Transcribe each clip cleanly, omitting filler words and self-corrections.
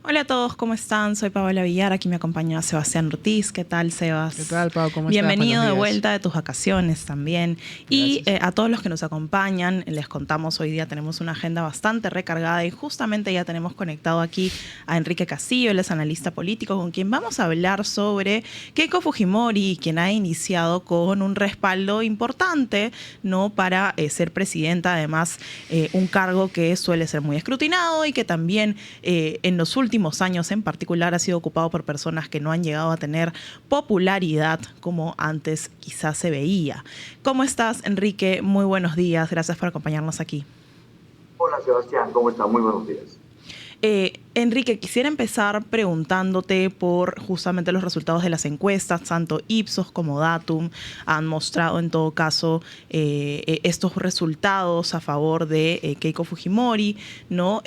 Hola a todos, ¿cómo están? Soy Paola Villar, aquí me acompaña Sebastián Ortiz. ¿Qué tal, Sebas? ¿Qué tal, Pau? ¿Cómo estás? Buenos Bienvenido de días. vuelta de tus vacaciones también. Y Gracias. a todos los que nos acompañan, les contamos hoy día tenemos una agenda bastante recargada y justamente ya tenemos conectado aquí a Enrique Castillo, él es analista político, con quien vamos a hablar sobre Keiko Fujimori, quien ha iniciado con un respaldo importante, ¿no?, para ser presidenta, además un cargo que suele ser muy escrutinado y que también en los últimos años en particular ha sido ocupado por personas que no han llegado a tener popularidad como antes quizás se veía. ¿Cómo estás, Enrique? Muy buenos días, gracias por acompañarnos aquí. Hola Sebastián, ¿cómo estás? Muy buenos días. Enrique, quisiera empezar preguntándote por justamente los resultados de las encuestas. Tanto Ipsos como Datum han mostrado en todo caso estos resultados a favor de Keiko Fujimori, ¿no?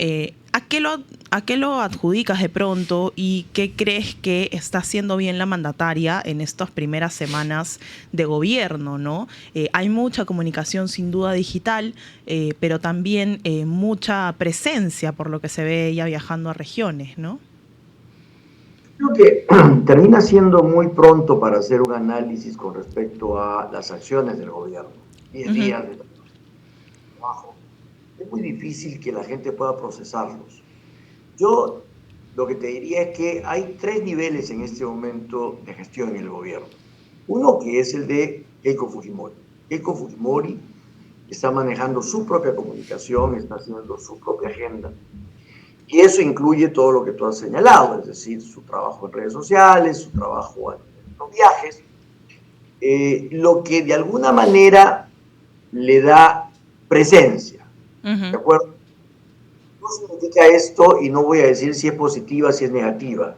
¿A qué lo adjudicas de pronto y qué crees que está haciendo bien la mandataria en estas primeras semanas de gobierno, ¿no? Hay mucha comunicación sin duda digital, pero también mucha presencia por lo que se ve ella viajando a regiones, ¿no? Creo que termina siendo muy pronto para hacer un análisis con respecto a las acciones del gobierno. 10 Ujú. días de trabajo. Es muy difícil que la gente pueda procesarlos. Yo lo que te diría es que hay tres niveles en este momento de gestión en el gobierno. Uno que es el de Keiko Fujimori. Keiko Fujimori está manejando su propia comunicación, está haciendo su propia agenda. Y eso incluye todo lo que tú has señalado, es decir, su trabajo en redes sociales, su trabajo en los viajes, lo que de alguna manera le da presencia, ¿de Ujú. acuerdo? No significa esto, y no voy a decir si es positiva, si es negativa.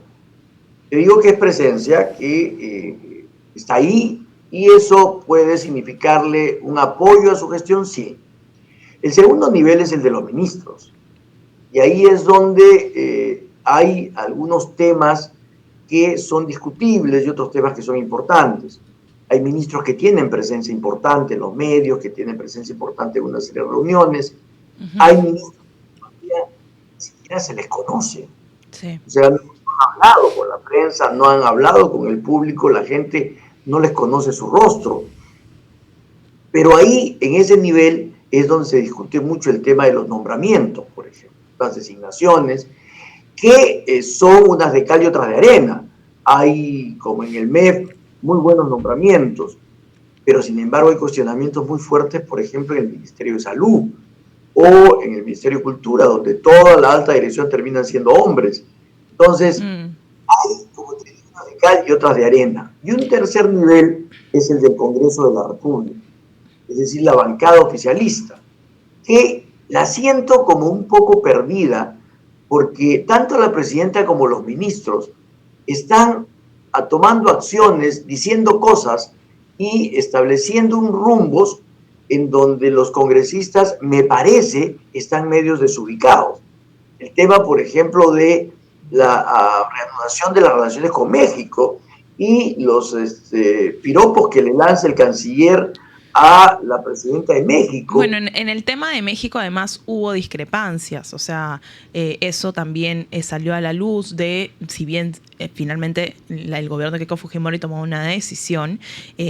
Te digo que es presencia, que está ahí, y eso puede significarle un apoyo a su gestión, sí. El segundo nivel es el de los ministros. Y ahí es donde hay algunos temas que son discutibles y otros temas que son importantes. Hay ministros que tienen presencia importante en los medios, que tienen presencia importante en una serie de reuniones. Ujú. Hay ministros que ni siquiera se les conoce. Sí. O sea, no han hablado con la prensa, no han hablado con el público, la gente no les conoce su rostro. Pero ahí, en ese nivel, es donde se discutió mucho el tema de los nombramientos, por ejemplo, las designaciones, que son unas de cal y otras de arena. Hay, como en el MEF, muy buenos nombramientos, pero sin embargo hay cuestionamientos muy fuertes, por ejemplo, en el Ministerio de Salud o en el Ministerio de Cultura, donde toda la alta dirección terminan siendo hombres. Entonces, Mm. hay, como te digo, unas de cal y otras de arena. Y un tercer nivel es el del Congreso de la República, es decir, la bancada oficialista, que la siento como un poco perdida, porque tanto la presidenta como los ministros están tomando acciones, diciendo cosas y estableciendo un rumbos en donde los congresistas, me parece, están medios desubicados. El tema, por ejemplo, de la reanudación de las relaciones con México y los piropos que le lanza el canciller a la presidenta de Bueno, México. en el tema de México además hubo discrepancias, o sea, eso también salió a la luz de, si bien finalmente el gobierno de Keiko Fujimori tomó una decisión,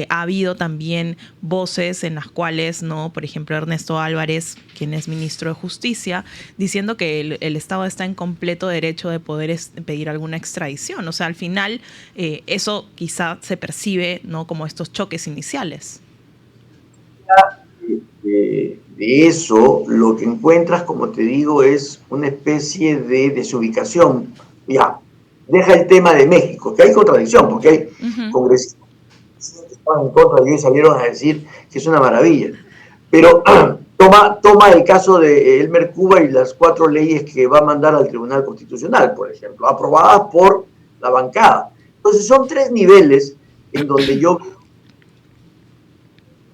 ha habido también voces en las cuales, no, por ejemplo, Ernesto Álvarez, quien es ministro de Justicia, diciendo que el Estado está en completo derecho de poder pedir alguna extradición. O sea, al final eso quizá se percibe, ¿no?, como estos choques iniciales. De eso, lo que encuentras, como te digo, es una especie de desubicación. Ya, deja el tema de México, que hay contradicción, porque hay Ujú. congresistas que estaban en contra y hoy salieron a decir que es una maravilla. Pero toma el caso de Elmer Cuba y las 4 leyes que va a mandar al Tribunal Constitucional, por ejemplo, aprobadas por la bancada. Entonces son 3 niveles en donde yo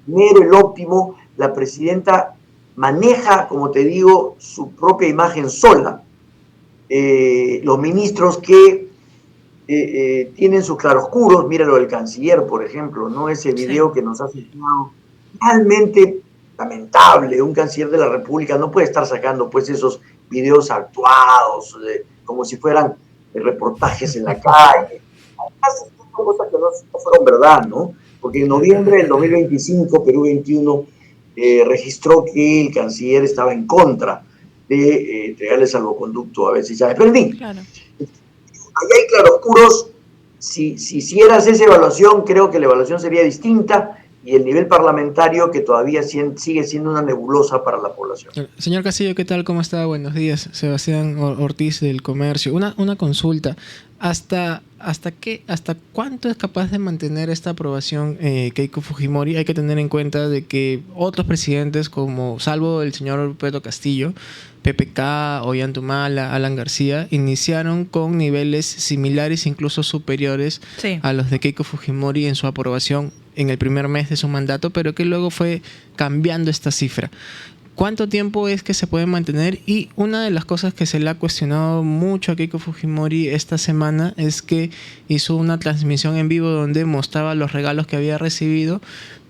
primero el óptimo, la presidenta maneja, como te digo, su propia imagen sola. Los ministros que tienen sus claroscuros, míralo del canciller, por ejemplo, ¿no? Ese Sí. video que nos ha enseñado realmente lamentable. Un canciller de la República no puede estar sacando pues esos videos actuados, como si fueran reportajes en la calle. Además, cosas que no fueron verdad, ¿no? Porque en noviembre del 2025, Perú 21 registró que el canciller estaba en contra de entregarle salvoconducto a Betsy Chávez. Pero en fin, Claro. ahí hay claroscuros. Si hicieras esa evaluación, creo que la evaluación sería distinta y el nivel parlamentario que todavía sigue siendo una nebulosa para la población. Señor Castillo, ¿qué tal? ¿Cómo está? Buenos días. Sebastián Ortiz del Comercio. Una consulta. ¿Hasta cuánto es capaz de mantener esta aprobación Keiko Fujimori? Hay que tener en cuenta de que otros presidentes, como salvo el señor Pedro Castillo, PPK, Ollantumala, Alan García, iniciaron con niveles similares, incluso superiores a los de Keiko Fujimori en su aprobación en el primer mes de su mandato, pero que luego fue cambiando esta cifra. ¿Cuánto tiempo es que se puede mantener? Y una de las cosas que se le ha cuestionado mucho a Keiko Fujimori esta semana es que hizo una transmisión en vivo donde mostraba los regalos que había recibido,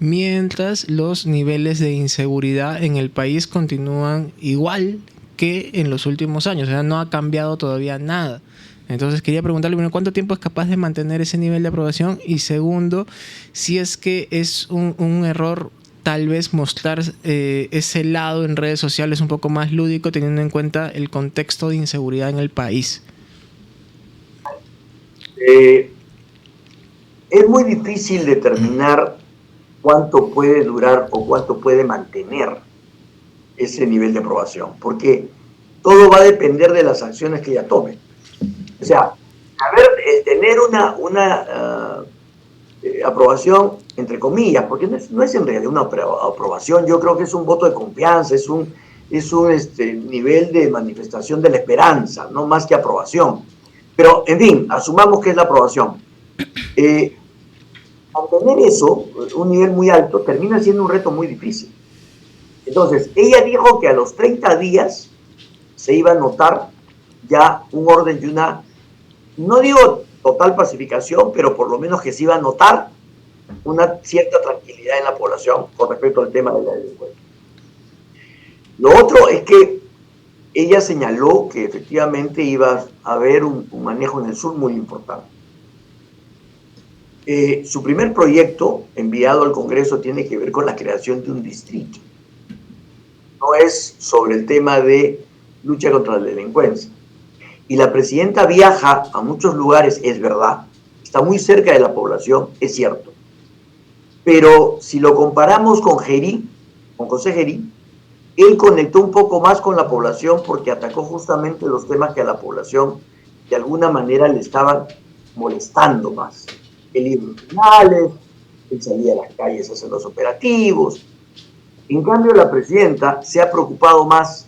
mientras los niveles de inseguridad en el país continúan igual que en los últimos años. O sea, no ha cambiado todavía nada. Entonces quería preguntarle, bueno, ¿cuánto tiempo es capaz de mantener ese nivel de aprobación? Y segundo, si es que es un error tal vez mostrar ese lado en redes sociales un poco más lúdico, teniendo en cuenta el contexto de inseguridad en el país. Es muy difícil determinar cuánto puede durar o cuánto puede mantener ese nivel de aprobación, porque todo va a depender de las acciones que ella tome. O sea, el tener una aprobación, entre comillas, porque no es en realidad una aprobación, yo creo que es un voto de confianza, es un nivel de manifestación de la esperanza, no más que aprobación. Pero, en fin, asumamos que es la aprobación. Mantener eso, un nivel muy alto, termina siendo un reto muy difícil. Entonces, ella dijo que a los 30 días se iba a notar ya un orden y una, no digo total pacificación, pero por lo menos que se iba a notar una cierta tranquilidad en la población con respecto al tema de la delincuencia. Lo otro es que ella señaló que efectivamente iba a haber un manejo en el sur muy importante. Su primer proyecto enviado al Congreso tiene que ver con la creación de un distrito. No es sobre el tema de lucha contra la delincuencia. Y la presidenta viaja a muchos lugares, es verdad, está muy cerca de la población, es cierto. Pero si lo comparamos con José Gerí, él conectó un poco más con la población porque atacó justamente los temas que a la población de alguna manera le estaban molestando más. Él iba a finales, él salía a las calles a hacer los operativos. En cambio, la presidenta se ha preocupado más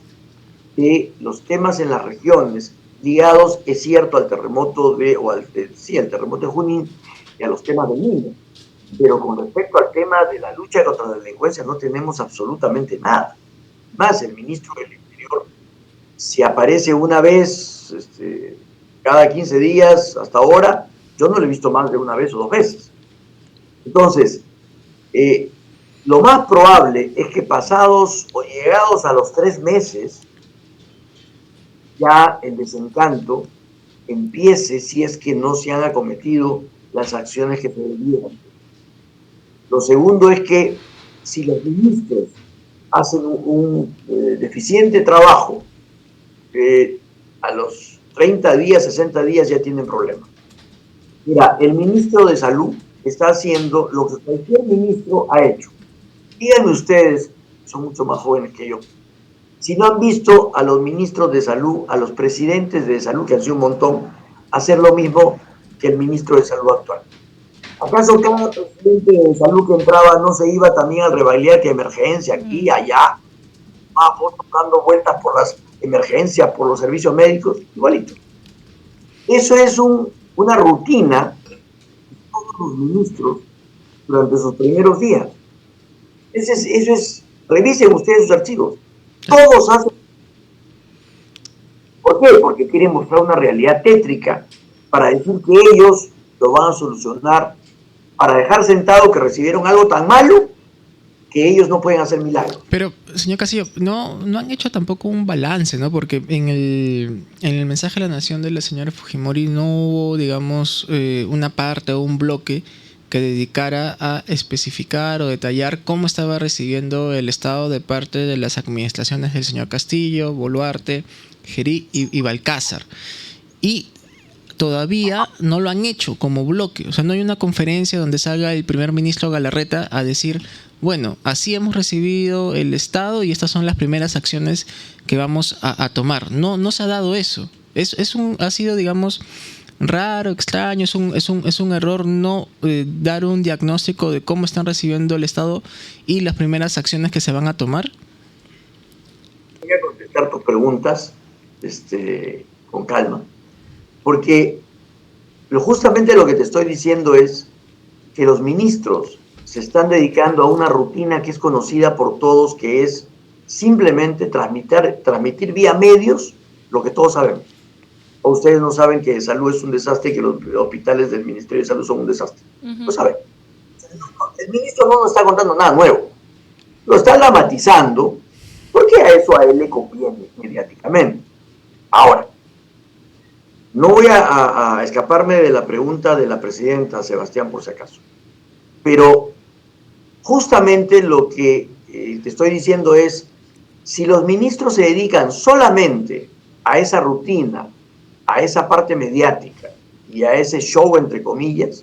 de los temas en las regiones ligados, es cierto, al terremoto al terremoto de Junín y a los temas del Niño. Pero con respecto al tema de la lucha contra la delincuencia no tenemos absolutamente nada. Más el ministro del Interior, si aparece una vez cada 15 días hasta ahora, yo no lo he visto más de una vez o dos veces. Entonces, lo más probable es que pasados o llegados a los 3 meses, ya el desencanto empiece si es que no se han acometido las acciones que se debieran. Lo segundo es que si los ministros hacen un deficiente trabajo, a los 30 días, 60 días ya tienen problemas. Mira, el ministro de Salud está haciendo lo que cualquier ministro ha hecho. Díganme ustedes, son mucho más jóvenes que yo, si no han visto a los ministros de salud, a los presidentes de salud, que han sido un montón, hacer lo mismo que el ministro de salud actual. ¿Acaso cada presidente de salud que entraba no se iba también al revalidar que emergencia, aquí y allá, dando vueltas por las emergencias, por los servicios médicos? Igualito. Eso es una rutina de todos los ministros durante sus primeros días. Eso es, revisen ustedes sus archivos. Todos hacen. ¿Por qué? Porque quieren mostrar una realidad tétrica para decir que ellos lo van a solucionar, para dejar sentado que recibieron algo tan malo que ellos no pueden hacer milagros. Pero, señor Castillo, no han hecho tampoco un balance, ¿no? Porque en el mensaje a la nación de la señora Fujimori no hubo, digamos, una parte o un bloque que dedicara a especificar o detallar cómo estaba recibiendo el Estado de parte de las administraciones del señor Castillo, Boluarte, Gerí y Balcázar. Y todavía no lo han hecho como bloque. O sea, no hay una conferencia donde salga el primer ministro Galarreta a decir, bueno, así hemos recibido el Estado y estas son las primeras acciones que vamos a tomar. No se ha dado eso. Ha sido, digamos, raro, extraño, es un error no dar un diagnóstico de cómo están recibiendo el Estado y las primeras acciones que se van a tomar. Voy a contestar tus preguntas con calma, porque justamente lo que te estoy diciendo es que los ministros se están dedicando a una rutina que es conocida por todos, que es simplemente transmitir vía medios lo que todos sabemos. ¿O ustedes no saben que salud es un desastre y que los hospitales del Ministerio de Salud son un desastre? Lo saben. El ministro no nos está contando nada nuevo. Lo está dramatizando porque a él le conviene mediáticamente. Ahora, no voy a escaparme de la pregunta de la presidenta, Sebastián, por si acaso. Pero justamente lo que te estoy diciendo es, si los ministros se dedican solamente a esa rutina, a esa parte mediática y a ese show, entre comillas,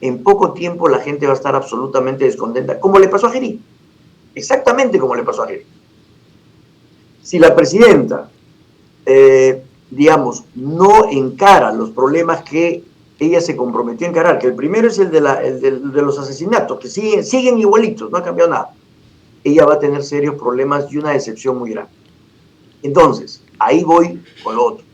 en poco tiempo la gente va a estar absolutamente descontenta, como le pasó a Gerí, exactamente como le pasó a Gerí. Si la presidenta, digamos, no encara los problemas que ella se comprometió a encarar, que el primero es el de los asesinatos, que siguen igualitos, no ha cambiado nada, ella va a tener serios problemas y una decepción muy grande. Entonces, ahí voy con lo otro.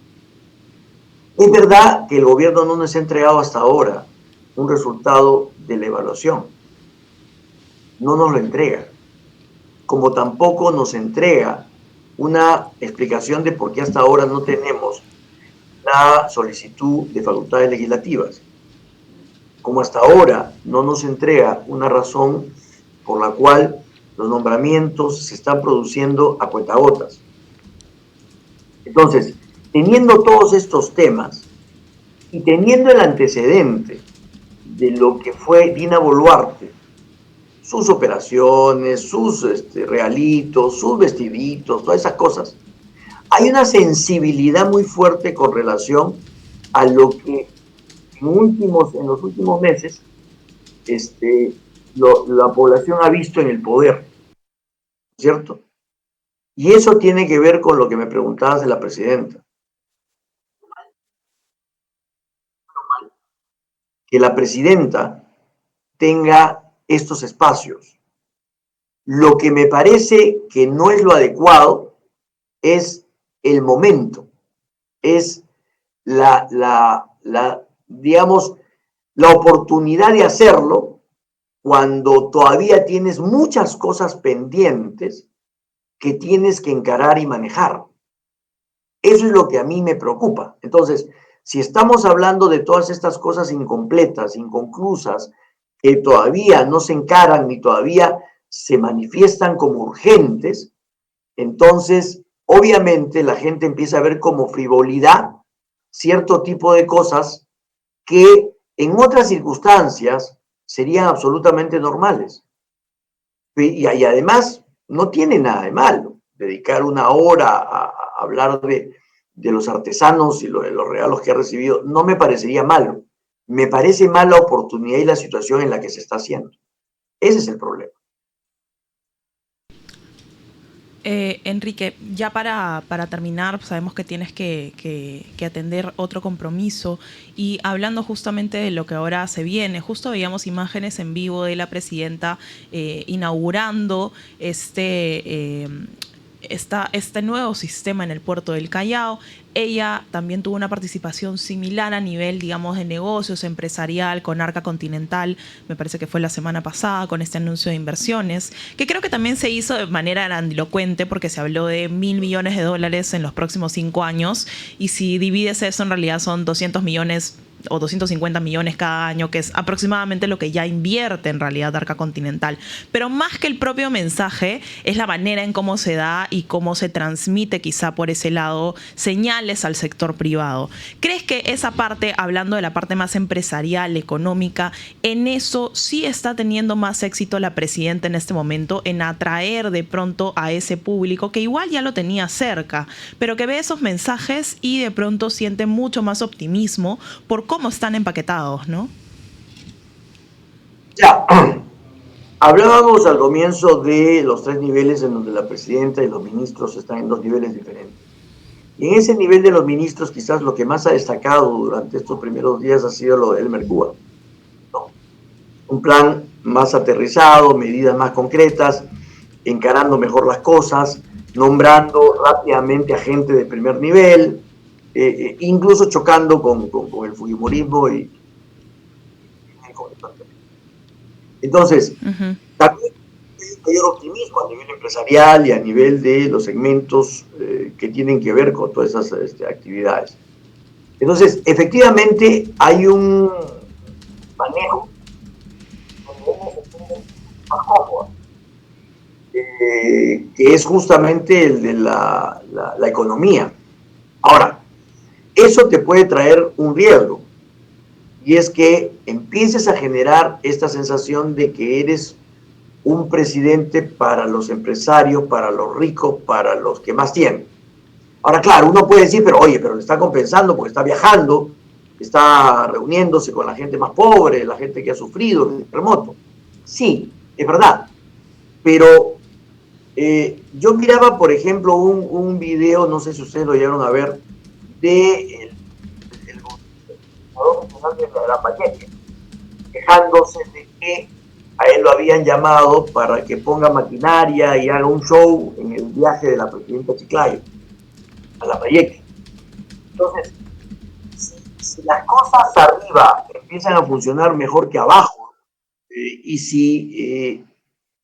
Es verdad que el gobierno no nos ha entregado hasta ahora un resultado de la evaluación. No nos lo entrega. Como tampoco nos entrega una explicación de por qué hasta ahora no tenemos la solicitud de facultades legislativas. Como hasta ahora no nos entrega una razón por la cual los nombramientos se están produciendo a cuentagotas. Entonces, teniendo todos estos temas y teniendo el antecedente de lo que fue Dina Boluarte, sus operaciones, sus regalitos, sus vestiditos, todas esas cosas, hay una sensibilidad muy fuerte con relación a lo que en los últimos meses la población ha visto en el poder, ¿cierto? Y eso tiene que ver con lo que me preguntabas de la presidenta. Que la presidenta tenga estos espacios. Lo que me parece que no es lo adecuado es el momento, es digamos, la oportunidad de hacerlo cuando todavía tienes muchas cosas pendientes que tienes que encarar y manejar. Eso es lo que a mí me preocupa. Entonces, si estamos hablando de todas estas cosas incompletas, inconclusas, que todavía no se encaran ni todavía se manifiestan como urgentes, entonces, obviamente, la gente empieza a ver como frivolidad cierto tipo de cosas que en otras circunstancias serían absolutamente normales. Y además, no tiene nada de malo dedicar una hora a hablar de los artesanos y de los regalos que ha recibido. No me parecería malo. Me parece mal la oportunidad y la situación en la que se está haciendo. Ese es el problema. Enrique, ya para terminar, sabemos que tienes que atender otro compromiso y hablando justamente de lo que ahora se viene, justo veíamos imágenes en vivo de la presidenta inaugurando este nuevo sistema en el puerto del Callao. Ella también tuvo una participación similar a nivel, digamos, de negocios, empresarial, con Arca Continental, me parece que fue la semana pasada, con este anuncio de inversiones, que creo que también se hizo de manera grandilocuente porque se habló de $1.000 millones en los próximos 5 años, y si divides eso, en realidad son 200 millones o 250 millones cada año, que es aproximadamente lo que ya invierte en realidad Arca Continental. Pero más que el propio mensaje, es la manera en cómo se da y cómo se transmite quizá por ese lado señales al sector privado. ¿Crees que esa parte, hablando de la parte más empresarial, económica, en eso sí está teniendo más éxito la presidenta en este momento, en atraer de pronto a ese público que igual ya lo tenía cerca, pero que ve esos mensajes y de pronto siente mucho más optimismo por cómo están empaquetados, ¿no? Ya, hablábamos al comienzo de los 3 niveles en donde la presidenta y los ministros están en 2 niveles diferentes. Y en ese nivel de los ministros, quizás lo que más ha destacado durante estos primeros días ha sido lo de Elmer Cuba, ¿no? Un plan más aterrizado, medidas más concretas, encarando mejor las cosas, nombrando rápidamente a gente de primer nivel, incluso chocando con el fujimorismo y con el partido. Entonces, también hay mayor optimismo a nivel empresarial y a nivel de los segmentos que tienen que ver con todas esas actividades. Entonces, efectivamente, hay un manejo más cómodo, que es justamente el de la economía. Ahora, eso te puede traer un riesgo, y es que empieces a generar esta sensación de que eres un presidente para los empresarios, para los ricos, para los que más tienen. Ahora, claro, uno puede decir, pero oye, pero le está compensando porque está viajando, está reuniéndose con la gente más pobre, la gente que ha sufrido el terremoto. Sí, es verdad, pero yo miraba, por ejemplo, un video, no sé si ustedes lo llegaron a ver, de el gobernador nacional de Lambayeque, quejándose de que a él lo habían llamado para que ponga maquinaria y haga un show en el viaje de la presidenta Chiclayo a Lambayeque. Entonces, si las cosas arriba empiezan a funcionar mejor que abajo, y si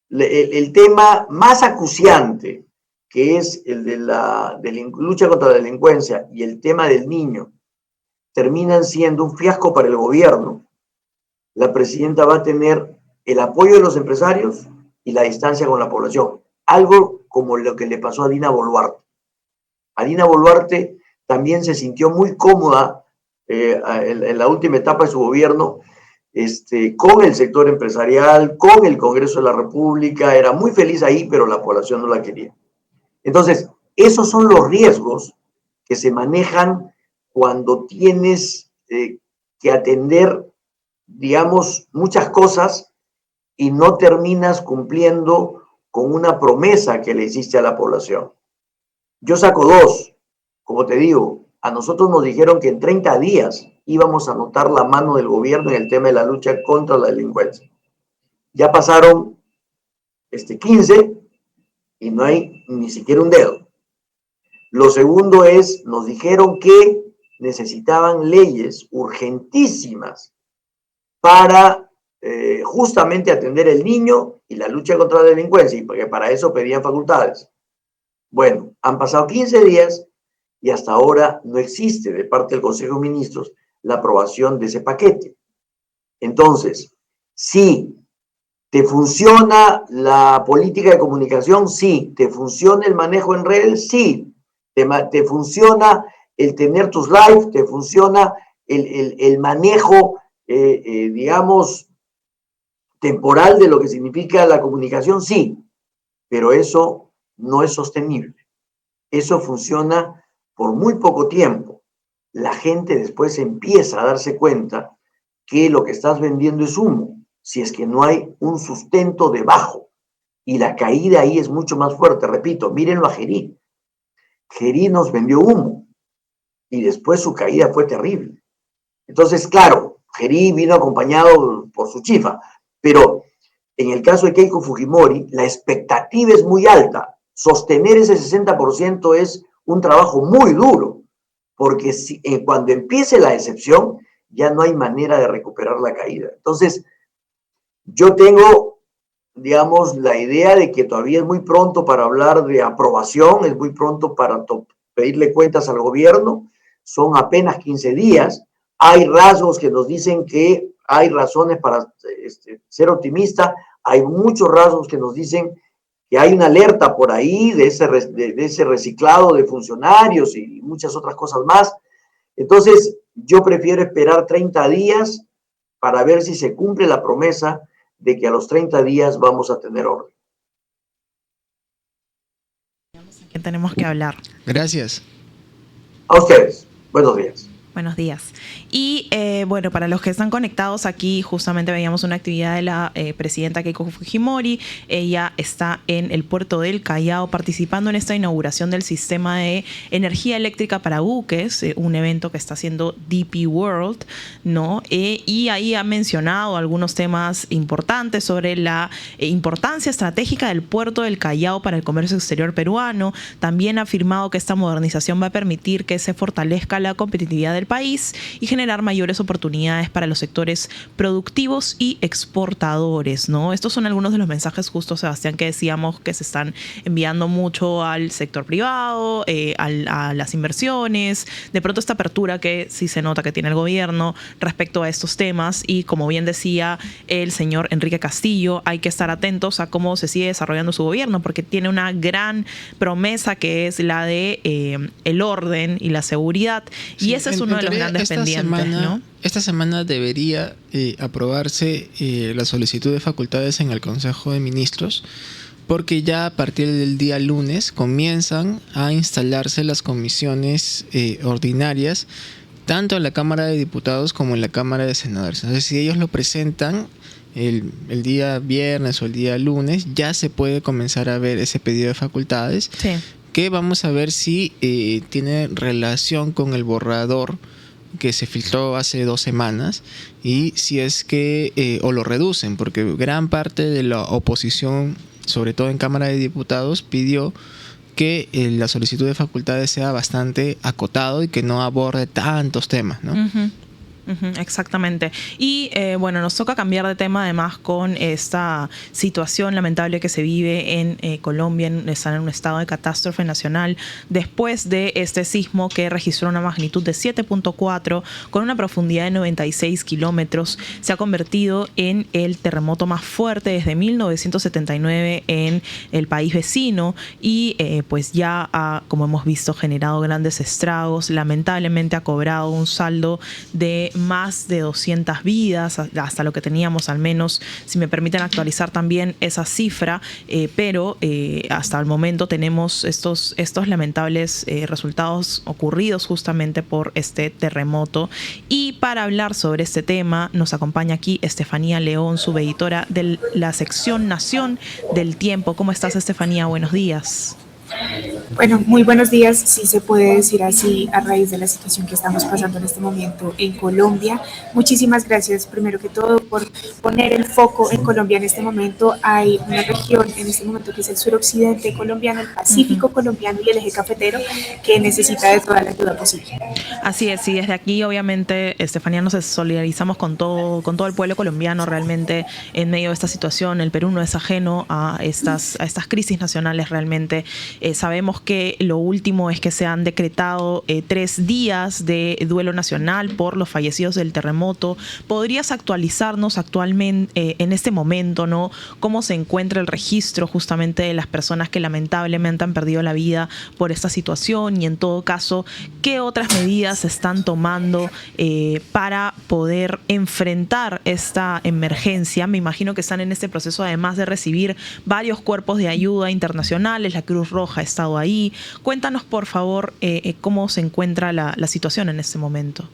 el tema más acuciante, que es el de la lucha contra la delincuencia y el tema del niño, terminan siendo un fiasco para el gobierno, la presidenta va a tener el apoyo de los empresarios y la distancia con la población. Algo como lo que le pasó a Dina Boluarte. A Dina Boluarte también se sintió muy cómoda en la última etapa de su gobierno, con el sector empresarial, con el Congreso de la República, era muy feliz ahí, pero la población no la quería. Entonces, esos son los riesgos que se manejan cuando tienes que atender, digamos, muchas cosas y no terminas cumpliendo con una promesa que le hiciste a la población. Yo saco 2, como te digo, a nosotros nos dijeron que en 30 días íbamos a notar la mano del gobierno en el tema de la lucha contra la delincuencia. Ya pasaron 15 y no hay ni siquiera un dedo. Lo segundo es, nos dijeron que necesitaban leyes urgentísimas para justamente atender el niño y la lucha contra la delincuencia, y porque para eso pedían facultades. Bueno, han pasado 15 días y hasta ahora no existe de parte del Consejo de Ministros la aprobación de ese paquete. Entonces, sí, ¿te funciona la política de comunicación? Sí. ¿Te funciona el manejo en redes? Sí. ¿Te funciona el tener tus lives? ¿Te funciona el manejo, digamos, temporal de lo que significa la comunicación? Sí. Pero eso no es sostenible. Eso funciona por muy poco tiempo. La gente después empieza a darse cuenta que lo que estás vendiendo es humo, si es que no hay un sustento debajo. Y la caída ahí es mucho más fuerte. Repito, mírenlo a Gerí. Gerí nos vendió humo y después su caída fue terrible. Entonces, claro, Gerí vino acompañado por su chifa, pero en el caso de Keiko Fujimori, la expectativa es muy alta. Sostener ese 60% es un trabajo muy duro, porque cuando empiece la decepción, ya no hay manera de recuperar la caída. Entonces, yo tengo, digamos, la idea de que todavía es muy pronto para hablar de aprobación, es muy pronto para pedirle cuentas al gobierno, son apenas 15 días, Hay rasgos que nos dicen que hay razones para ser optimista, hay muchos rasgos que nos dicen que hay una alerta por ahí de ese reciclado de funcionarios y muchas otras cosas más. Entonces, yo prefiero esperar 30 días para ver si se cumple la promesa de que a los 30 días vamos a tener orden. Que tenemos que hablar. Gracias. A ustedes. Buenos días. Buenos días. Y bueno, para los que están conectados aquí, justamente veíamos una actividad de la presidenta Keiko Fujimori. Ella está en el puerto del Callao participando en esta inauguración del sistema de energía eléctrica para buques, un evento que está haciendo DP World, ¿no? Y ahí ha mencionado algunos temas importantes sobre la importancia estratégica del puerto del Callao para el comercio exterior peruano. También ha afirmado que esta modernización va a permitir que se fortalezca la competitividad del país y generar mayores oportunidades para los sectores productivos y exportadores, ¿no? Estos son algunos de los mensajes, justo, Sebastián, que decíamos que se están enviando mucho al sector privado, a las inversiones, de pronto esta apertura que sí se nota que tiene el gobierno respecto a estos temas. Y como bien decía el señor Enrique Castillo, hay que estar atentos a cómo se sigue desarrollando su gobierno, porque tiene una gran promesa que es la de el orden y la seguridad, y ese es uno de los grandes pendientes, ¿no? Esta semana debería aprobarse la solicitud de facultades en el Consejo de Ministros, porque ya a partir del día lunes comienzan a instalarse las comisiones ordinarias, tanto en la Cámara de Diputados como en la Cámara de Senadores. Entonces, si ellos lo presentan el día viernes o el día lunes, ya se puede comenzar a ver ese pedido de facultades. Sí. Que vamos a ver si tiene relación con el borrador que se filtró hace 2 semanas, y si es que o lo reducen, porque gran parte de la oposición, sobre todo en Cámara de Diputados, pidió que la solicitud de facultades sea bastante acotado y que no aborde tantos temas, ¿no? Uh-huh. Exactamente. Y bueno, nos toca cambiar de tema además con esta situación lamentable que se vive en Colombia. Están en un estado de catástrofe nacional después de este sismo que registró una magnitud de 7.4 con una profundidad de 96 kilómetros. Se ha convertido en el terremoto más fuerte desde 1979 en el país vecino y pues ya ha, como hemos visto, generado grandes estragos. Lamentablemente ha cobrado un saldo de más de 200 vidas, hasta lo que teníamos, al menos, si me permiten actualizar también esa cifra, pero hasta el momento tenemos estos lamentables resultados ocurridos justamente por este terremoto. Y para hablar sobre este tema nos acompaña aquí Estefanía León, subeditora de la sección Nación del Tiempo. ¿Cómo estás, Estefanía? Buenos días. Bueno, muy buenos días, si se puede decir así, a raíz de la situación que estamos pasando en este momento en Colombia. Muchísimas gracias, primero que todo, por poner el foco en Colombia en este momento. Hay una región en este momento que es el suroccidente colombiano, el Pacífico colombiano y el eje cafetero, que necesita de toda la ayuda posible. Así es, y desde aquí, obviamente, Estefanía, nos solidarizamos con todo el pueblo colombiano realmente en medio de esta situación. El Perú no es ajeno a estas crisis nacionales realmente. Sabemos que lo último es que se han decretado 3 días de duelo nacional por los fallecidos del terremoto. ¿Podrías actualizarnos actualmente, en este momento, ¿no?, cómo se encuentra el registro justamente de las personas que lamentablemente han perdido la vida por esta situación? Y en todo caso, ¿qué otras medidas se están tomando para poder enfrentar esta emergencia? Me imagino que están en este proceso, además de recibir varios cuerpos de ayuda internacionales. La Cruz Roja ha estado ahí. Cuéntanos, por favor, cómo se encuentra la situación en este momento.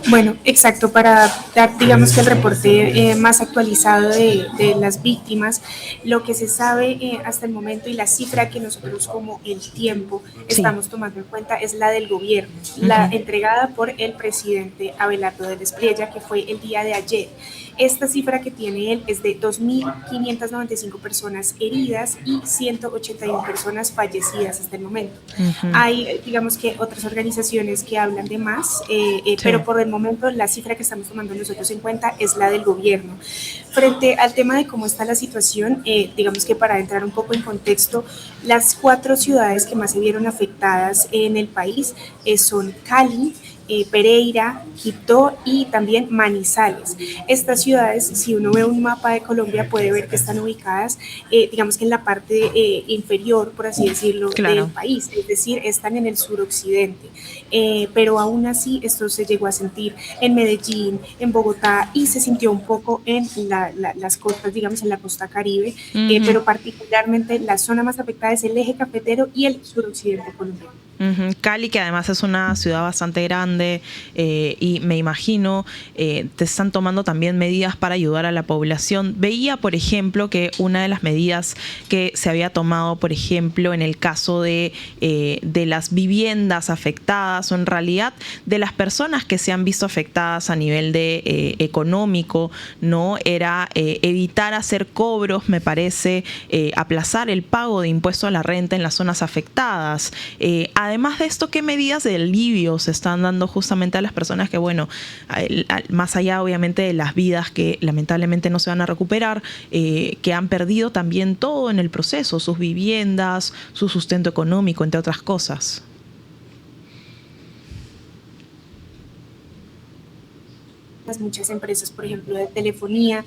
Bueno, exacto, para dar, digamos, que el reporte más actualizado de las víctimas, lo que se sabe hasta el momento y la cifra que nosotros como El Tiempo estamos tomando en cuenta es la del gobierno, la entregada por el presidente Abelardo del Espriella, que fue el día de ayer. Esta cifra que tiene él es de 2.595 personas heridas y 181 personas fallecidas hasta el momento. Hay, digamos, que otras organizaciones que hablan de más, pero por el momento la cifra que estamos tomando nosotros en cuenta es la del gobierno. Frente al tema de cómo está la situación, digamos que para entrar un poco en contexto, las 4 ciudades que más se vieron afectadas en el país son Cali, Pereira, Quibdó y también Manizales. Estas ciudades, si uno ve un mapa de Colombia, puede ver que están ubicadas, digamos que en la parte inferior, por así decirlo, Claro. del país, es decir, están en el suroccidente. Pero aún así esto se llegó a sentir en Medellín, en Bogotá y se sintió un poco en las costas, digamos en la costa Caribe, pero particularmente la zona más afectada es el eje cafetero y el suroccidente colombiano. Cali, que además es una ciudad bastante grande, y me imagino te están tomando también medidas para ayudar a la población. Veía, por ejemplo, que una de las medidas que se había tomado, por ejemplo, en el caso de las viviendas afectadas, o en realidad de las personas que se han visto afectadas a nivel de económico, ¿no? Era evitar hacer cobros, me parece, aplazar el pago de impuesto a la renta en las zonas afectadas. Además de esto, ¿qué medidas de alivio se están dando justamente a las personas que, bueno, más allá obviamente de las vidas que lamentablemente no se van a recuperar, que han perdido también todo en el proceso, sus viviendas, su sustento económico, entre otras cosas? Muchas empresas, por ejemplo, de telefonía,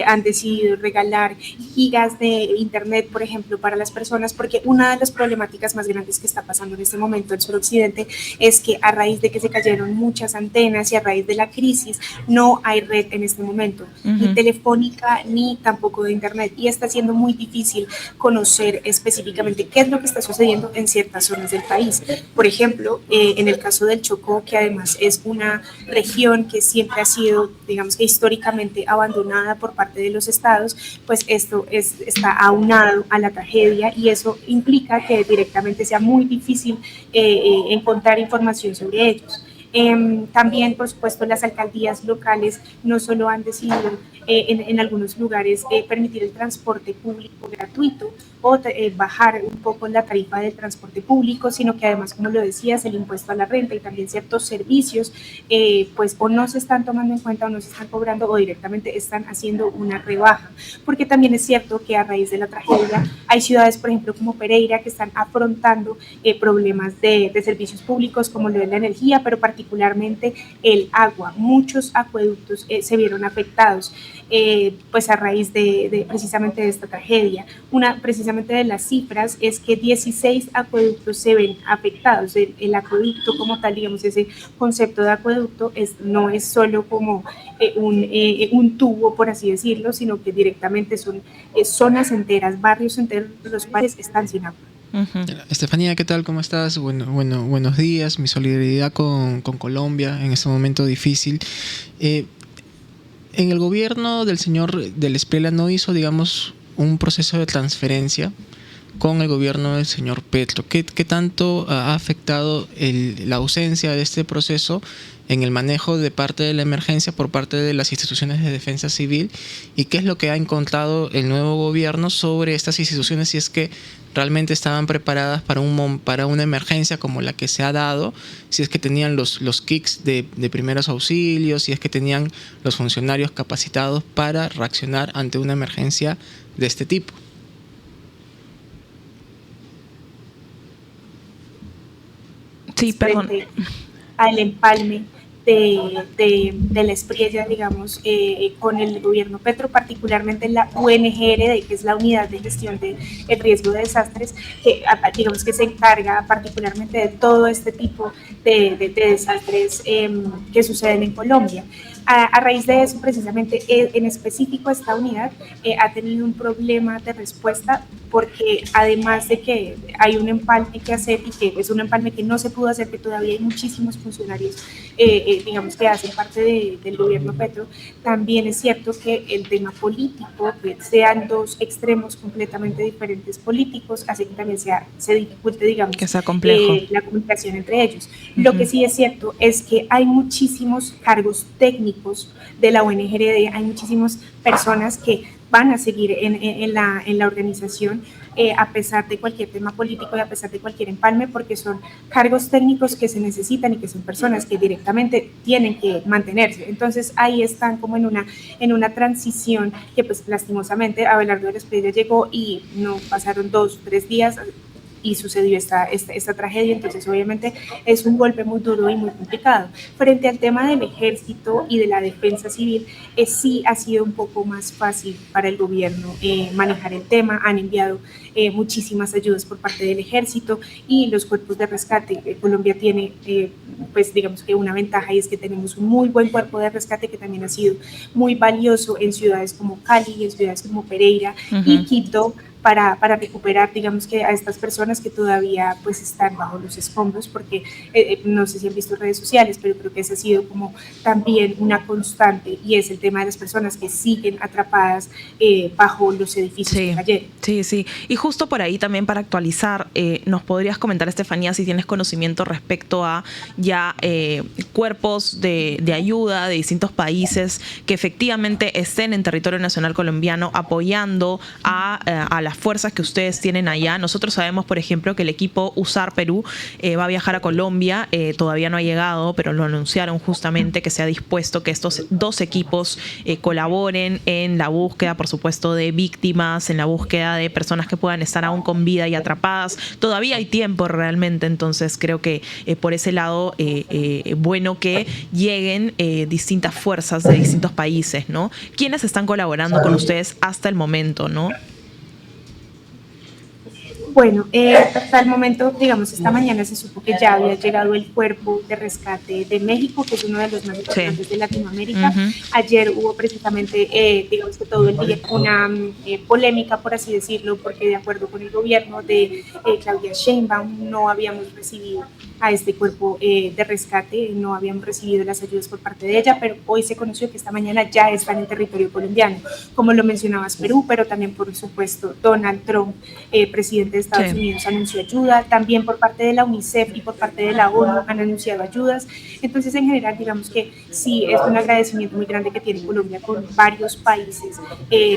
han decidido regalar gigas de internet, por ejemplo, para las personas, porque una de las problemáticas más grandes que está pasando en este momento en el suroccidente es que a raíz de que se cayeron muchas antenas y a raíz de la crisis, no hay red en este momento, ni telefónica, ni tampoco de internet, y está siendo muy difícil conocer específicamente qué es lo que está sucediendo en ciertas zonas del país. Por ejemplo, en el caso del Chocó, que además es una región que siempre ha sido, digamos que históricamente abandonada por parte de los estados, pues esto está aunado a la tragedia y eso implica que directamente sea muy difícil encontrar información sobre ellos. También, por supuesto, las alcaldías locales no solo han decidido en algunos lugares permitir el transporte público gratuito o bajar un poco la tarifa del transporte público, sino que además, como lo decías, el impuesto a la renta y también ciertos servicios, pues o no se están tomando en cuenta o no se están cobrando o directamente están haciendo una rebaja, porque también es cierto que a raíz de la tragedia hay ciudades, por ejemplo, como Pereira, que están afrontando problemas de servicios públicos como lo de la energía, pero particularmente el agua. Muchos acueductos se vieron afectados pues a raíz precisamente de esta tragedia. Una precisamente de las cifras es que 16 acueductos se ven afectados. El acueducto como tal, digamos, ese concepto de acueducto no es solo como un tubo, por así decirlo, sino que directamente son zonas enteras, barrios enteros, los cuales están sin agua. Estefanía, ¿qué tal? ¿Cómo estás? Buenos días. Mi solidaridad con Colombia en este momento difícil. En el gobierno del señor del Espriella no hizo, digamos, un proceso de transferencia con el gobierno del señor Petro. ¿Qué tanto ha afectado la ausencia de este proceso en el manejo de parte de la emergencia por parte de las instituciones de defensa civil? ¿Y qué es lo que ha encontrado el nuevo gobierno sobre estas instituciones, si es que realmente estaban preparadas para una emergencia como la que se ha dado, si es que tenían los kits de primeros auxilios, si es que tenían los funcionarios capacitados para reaccionar ante una emergencia de este tipo? Sí, perdón. Al empalme de la Espriella, digamos, con el gobierno Petro, particularmente la UNGR, que es la Unidad de Gestión del Riesgo de Desastres, que digamos que se encarga particularmente de todo este tipo de desastres que suceden en Colombia. A raíz de eso, precisamente, en específico esta unidad ha tenido un problema de respuesta porque además de que hay un empalme que hacer y que es un empalme que no se pudo hacer, que todavía hay muchísimos funcionarios, digamos, que hacen parte del gobierno Petro, también es cierto que el tema político, que sean dos extremos completamente diferentes políticos, hace que también se dificulte, digamos, que sea complejo la comunicación entre ellos. Lo que sí es cierto es que hay muchísimos cargos técnicos de la UNGRD, hay muchísimas personas que van a seguir en la organización a pesar de cualquier tema político y a pesar de cualquier empalme, porque son cargos técnicos que se necesitan y que son personas que directamente tienen que mantenerse. Entonces ahí están como en una transición que pues lastimosamente Abelardo de la Espriella llegó y no pasaron 2 o 3 días y sucedió esta tragedia. Entonces, obviamente, es un golpe muy duro y muy complicado. Frente al tema del ejército y de la defensa civil, sí ha sido un poco más fácil para el gobierno manejar el tema. Han enviado muchísimas ayudas por parte del ejército y los cuerpos de rescate. Colombia tiene, pues digamos que una ventaja, y es que tenemos un muy buen cuerpo de rescate que también ha sido muy valioso en ciudades como Cali, en ciudades como Pereira y Quito, para recuperar, digamos que a estas personas que todavía pues están bajo los escombros, porque no sé si han visto redes sociales, pero creo que ese ha sido como también una constante, y es el tema de las personas que siguen atrapadas bajo los edificios que cayeron. Sí, sí. Y justo por ahí también para actualizar, ¿nos podrías comentar, Estefanía, si tienes conocimiento respecto a ya cuerpos de ayuda de distintos países que efectivamente estén en territorio nacional colombiano apoyando a las fuerzas que ustedes tienen allá? Nosotros sabemos, por ejemplo, que el equipo USAR Perú va a viajar a Colombia, todavía no ha llegado, pero lo anunciaron justamente, que se ha dispuesto que estos dos equipos colaboren en la búsqueda, por supuesto, de víctimas, en la búsqueda de personas que puedan estar aún con vida y atrapadas. Todavía hay tiempo realmente, entonces creo que por ese lado, bueno que lleguen distintas fuerzas de distintos países, ¿no? ¿Quiénes están colaborando con ustedes hasta el momento, no? Bueno, hasta el momento, digamos, esta mañana se supo que ya había llegado el cuerpo de rescate de México, que es uno de los más importantes de Latinoamérica. Ayer hubo precisamente, digamos que todo el día, una polémica, por así decirlo, porque de acuerdo con el gobierno de Claudia Sheinbaum no habíamos recibido a este cuerpo de rescate, no habíamos recibido las ayudas por parte de ella, pero hoy se conoció que esta mañana ya están en territorio colombiano, como lo mencionabas, Perú, pero también, por supuesto, Donald Trump, presidente de Estados Unidos, anunció ayuda, también por parte de la UNICEF y por parte de la ONU han anunciado ayudas. Entonces, en general, digamos que sí, es un agradecimiento muy grande que tiene Colombia con varios países,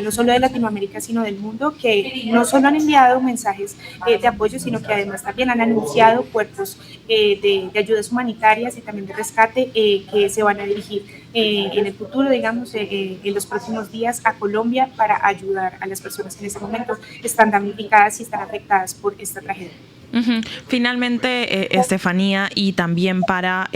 no solo de Latinoamérica, sino del mundo, que no solo han enviado mensajes de apoyo, sino que además también han anunciado cuerpos de ayudas humanitarias y también de rescate que se van a dirigir en el futuro, digamos, en los próximos días a Colombia para ayudar a las personas que en este momento están damnificadas y están afectadas por esta tragedia. Finalmente, Estefanía, y también para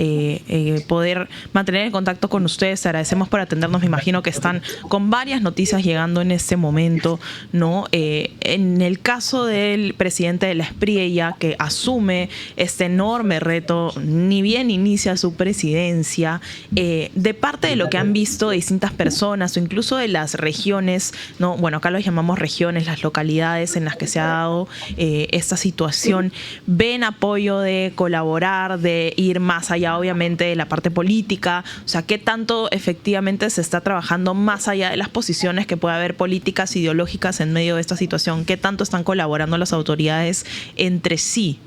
poder mantener el contacto con ustedes, te agradecemos por atendernos. Me imagino que están con varias noticias llegando en este momento, ¿no? En el caso del presidente de la Espriella, que asume este enorme reto, ni bien inicia su presidencia, de parte de lo que han visto de distintas personas o incluso de las regiones, ¿no? Bueno, acá los llamamos regiones, las localidades en las que se ha dado esta situación, ven apoyo de colaborar, de ir más allá, obviamente, de la parte política. O sea, ¿qué tanto efectivamente se está trabajando más allá de las posiciones que puede haber políticas, ideológicas en medio de esta situación? ¿Qué tanto están colaborando las autoridades entre sí?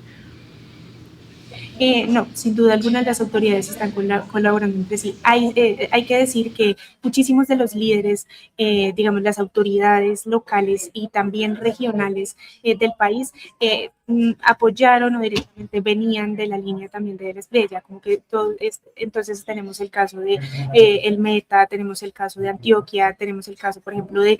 No, sin duda alguna las autoridades están colaborando entre sí. Hay que decir que muchísimos de los líderes, digamos las autoridades locales y también regionales del país, apoyaron o directamente venían de la línea también de la Espriella, como que todo entonces tenemos el caso de el Meta, tenemos el caso de Antioquia, tenemos el caso, por ejemplo, de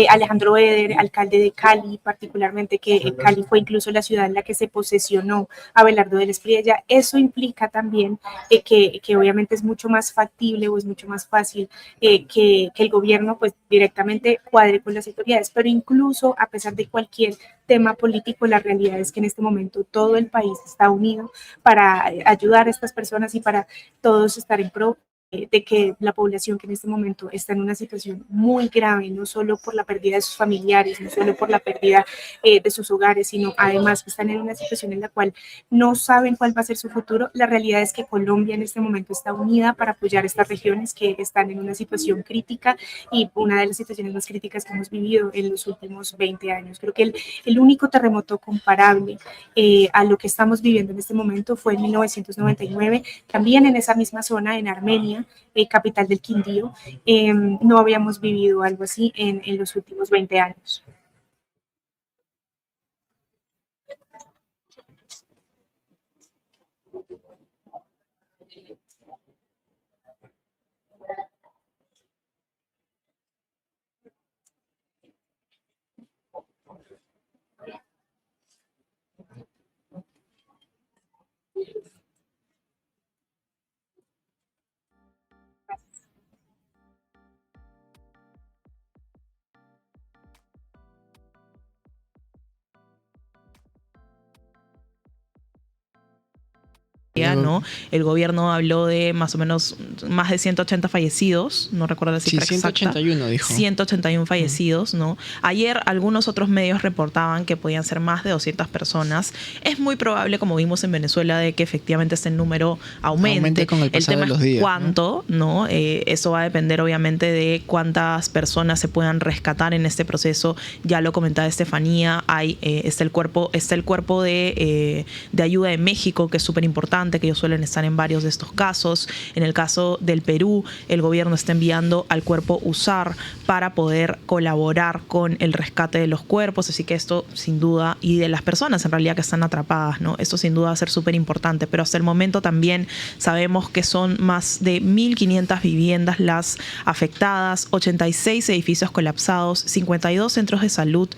Alejandro Eder, alcalde de Cali, particularmente, que Cali fue incluso la ciudad en la que se posesionó a Abelardo de la Espriella. Eso implica también que obviamente es mucho más factible o es mucho más fácil que el gobierno pues directamente cuadre con las autoridades, pero incluso a pesar de cualquier tema político, la realidad es que en este momento todo el país está unido para ayudar a estas personas y para todos estar en pro de que la población que en este momento está en una situación muy grave, no solo por la pérdida de sus familiares, no solo por la pérdida de sus hogares, sino además que están en una situación en la cual no saben cuál va a ser su futuro. La realidad es que Colombia en este momento está unida para apoyar estas regiones que están en una situación crítica, y una de las situaciones más críticas que hemos vivido en los últimos 20 años. Creo que el único terremoto comparable a lo que estamos viviendo en este momento fue en 1999, también en esa misma zona, en Armenia, capital del Quindío. No habíamos vivido algo así en los últimos 20 años. Andrea, ¿no? El gobierno habló de más o menos más de 180 fallecidos, no recuerdo la cifra exacta. 181 dijo. 181 fallecidos, ¿no? Ayer algunos otros medios reportaban que podían ser más de 200 personas. Es muy probable, como vimos en Venezuela, de que efectivamente este número aumente con el pasar de los días, cuánto, ¿no? Eso va a depender obviamente de cuántas personas se puedan rescatar en este proceso. Ya lo comentaba Estefanía, está el cuerpo de ayuda de México, que es súper importante, que ellos suelen estar en varios de estos casos. En el caso del Perú, el gobierno está enviando al cuerpo USAR para poder colaborar con el rescate de los cuerpos, así que esto sin duda, y de las personas en realidad que están atrapadas, ¿no? Esto sin duda va a ser súper importante, pero hasta el momento también sabemos que son más de 1.500 viviendas las afectadas, 86 edificios colapsados, 52 centros de salud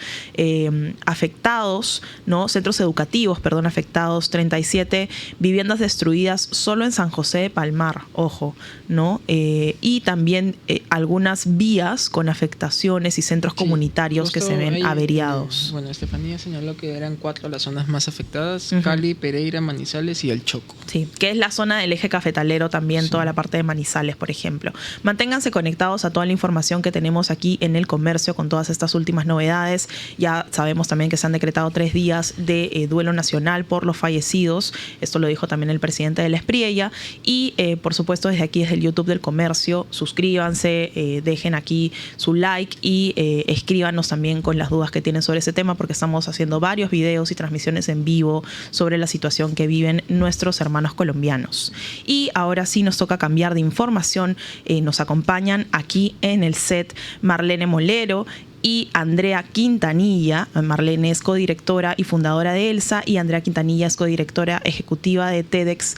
afectados, ¿no? Centros educativos, afectados, 37 viviendas destruidas solo en San José de Palmar, ojo, ¿no? Y también algunas vías con afectaciones y centros comunitarios que se ven averiados. Bueno, Estefanía señaló que eran 4 las zonas más afectadas: Cali, Pereira, Manizales y El Choco. Sí, que es la zona del eje cafetalero también, toda la parte de Manizales, por ejemplo. Manténganse conectados a toda la información que tenemos aquí en El Comercio con todas estas últimas novedades. Ya sabemos también que se han decretado 3 días de duelo nacional por los fallecidos. Esto lo dijo también el presidente de la Espriella. Y por supuesto desde aquí, desde el YouTube del Comercio, suscríbanse, dejen aquí su like y escríbanos también con las dudas que tienen sobre ese tema, porque estamos haciendo varios videos y transmisiones en vivo sobre la situación que viven nuestros hermanos colombianos. Y ahora sí nos toca cambiar de información. Nos acompañan aquí en el set Marlene Molero y Andrea Quintanilla. Marlene es codirectora y fundadora de ELSA, y Andrea Quintanilla es codirectora ejecutiva de TEDx